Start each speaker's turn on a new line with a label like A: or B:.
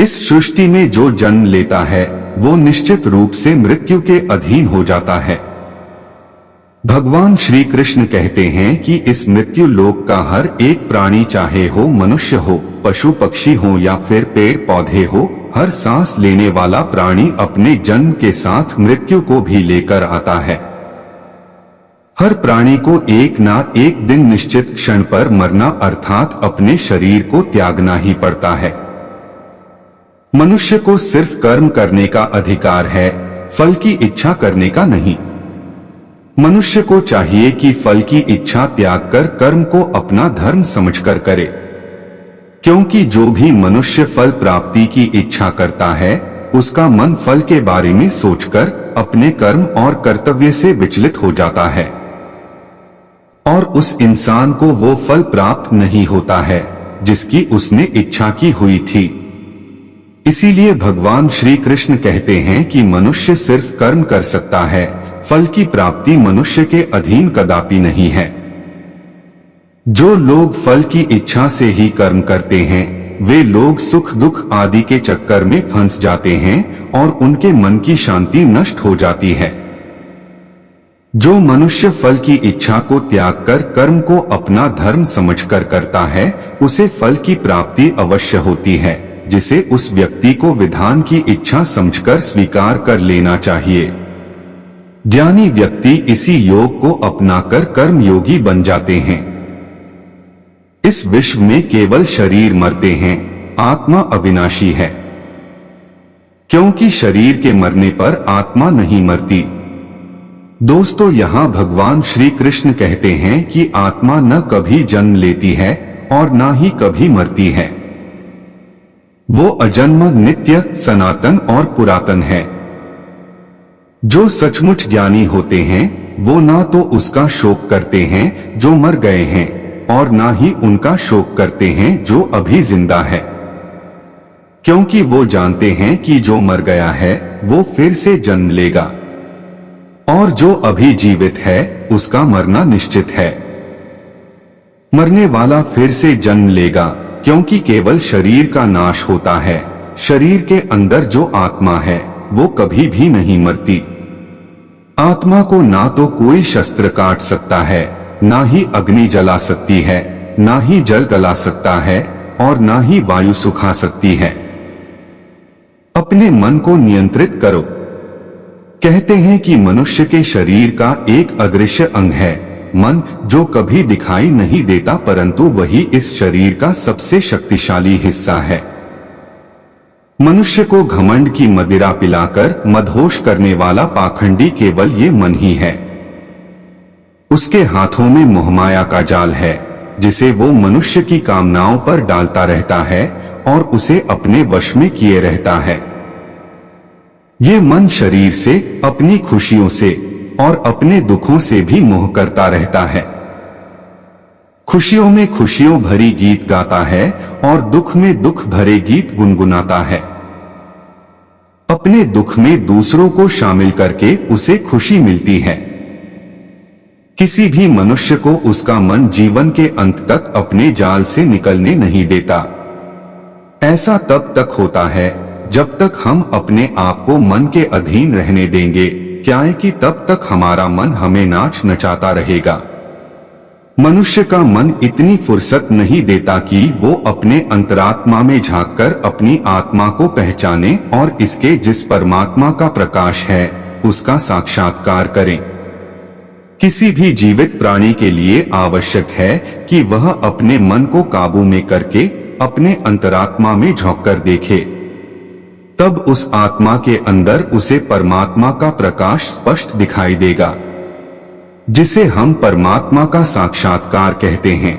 A: इस सृष्टि में जो जन्म लेता है वो निश्चित रूप से मृत्यु के अधीन हो जाता है। भगवान श्री कृष्ण कहते हैं कि इस मृत्यु लोक का हर एक प्राणी, चाहे हो मनुष्य हो, पशु पक्षी हो या फिर पेड़ पौधे हो, हर सांस लेने वाला प्राणी अपने जन्म के साथ मृत्यु को भी लेकर आता है। हर प्राणी को एक ना एक दिन निश्चित क्षण पर मरना अर्थात अपने शरीर को त्यागना ही पड़ता है। मनुष्य को सिर्फ कर्म करने का अधिकार है, फल की इच्छा करने का नहीं। मनुष्य को चाहिए कि फल की इच्छा त्याग कर कर्म को अपना धर्म समझकर करे, क्योंकि जो भी मनुष्य फल प्राप्ति की इच्छा करता है उसका मन फल के बारे में सोचकर अपने कर्म और कर्तव्य से विचलित हो जाता है और उस इंसान को वो फल प्राप्त नहीं होता है जिसकी उसने इच्छा की हुई थी। इसीलिए भगवान श्री कृष्ण कहते हैं कि मनुष्य सिर्फ कर्म कर सकता है, फल की प्राप्ति मनुष्य के अधीन कदापि नहीं है। जो लोग फल की इच्छा से ही कर्म करते हैं वे लोग सुख दुख आदि के चक्कर में फंस जाते हैं और उनके मन की शांति नष्ट हो जाती है। जो मनुष्य फल की इच्छा को त्याग कर कर्म को अपना धर्म समझकर करता है उसे फल की प्राप्ति अवश्य होती है, जिसे उस व्यक्ति को विधान की इच्छा समझकर स्वीकार कर लेना चाहिए। ज्ञानी व्यक्ति इसी योग को अपनाकर कर्म योगी बन जाते हैं। इस विश्व में केवल शरीर मरते हैं, आत्मा अविनाशी है, क्योंकि शरीर के मरने पर आत्मा नहीं मरती। दोस्तों, यहाँ भगवान श्री कृष्ण कहते हैं कि आत्मा न कभी जन्म लेती है और न ही कभी मरती है। वो अजन्म, नित्य, सनातन और पुरातन है। जो सचमुच ज्ञानी होते हैं वो ना तो उसका शोक करते हैं जो मर गए हैं और ना ही उनका शोक करते हैं जो अभी जिंदा है, क्योंकि वो जानते हैं कि जो मर गया है वो फिर से जन्म लेगा और जो अभी जीवित है उसका मरना निश्चित है। मरने वाला फिर से जन्म लेगा, क्योंकि केवल शरीर का नाश होता है, शरीर के अंदर जो आत्मा है वो कभी भी नहीं मरती। आत्मा को ना तो कोई शस्त्र काट सकता है, ना ही अग्नि जला सकती है, ना ही जल गला सकता है और ना ही वायु सुखा सकती है। अपने मन को नियंत्रित करो। कहते हैं कि मनुष्य के शरीर का एक अदृश्य अंग है मन, जो कभी दिखाई नहीं देता, परंतु वही इस शरीर का सबसे शक्तिशाली हिस्सा है। मनुष्य को घमंड की मदिरा पिलाकर मदहोश करने वाला पाखंडी केवल ये मन ही है। उसके हाथों में मोहमाया का जाल है जिसे वो मनुष्य की कामनाओं पर डालता रहता है और उसे अपने वश में किए रहता है। ये मन शरीर से, अपनी खुशियों से और अपने दुखों से भी मोह करता रहता है। खुशियों में खुशियों भरी गीत गाता है और दुख में दुख भरे गीत गुनगुनाता है। अपने दुख में दूसरों को शामिल करके उसे खुशी मिलती है। किसी भी मनुष्य को उसका मन जीवन के अंत तक अपने जाल से निकलने नहीं देता। ऐसा तब तक होता है जब तक हम अपने आप को मन के अधीन रहने देंगे, क्या है कि तब तक हमारा मन हमें नाच नचाता रहेगा। मनुष्य का मन इतनी फुर्सत नहीं देता कि वो अपने अंतरात्मा में झांककर अपनी आत्मा को पहचाने और इसके जिस परमात्मा का प्रकाश है उसका साक्षात्कार करें। किसी भी जीवित प्राणी के लिए आवश्यक है कि वह अपने मन को काबू में करके अपने अंतरात्मा में झांककर देखे, तब उस आत्मा के अंदर उसे परमात्मा का प्रकाश स्पष्ट दिखाई देगा, जिसे हम परमात्मा का साक्षात्कार कहते हैं।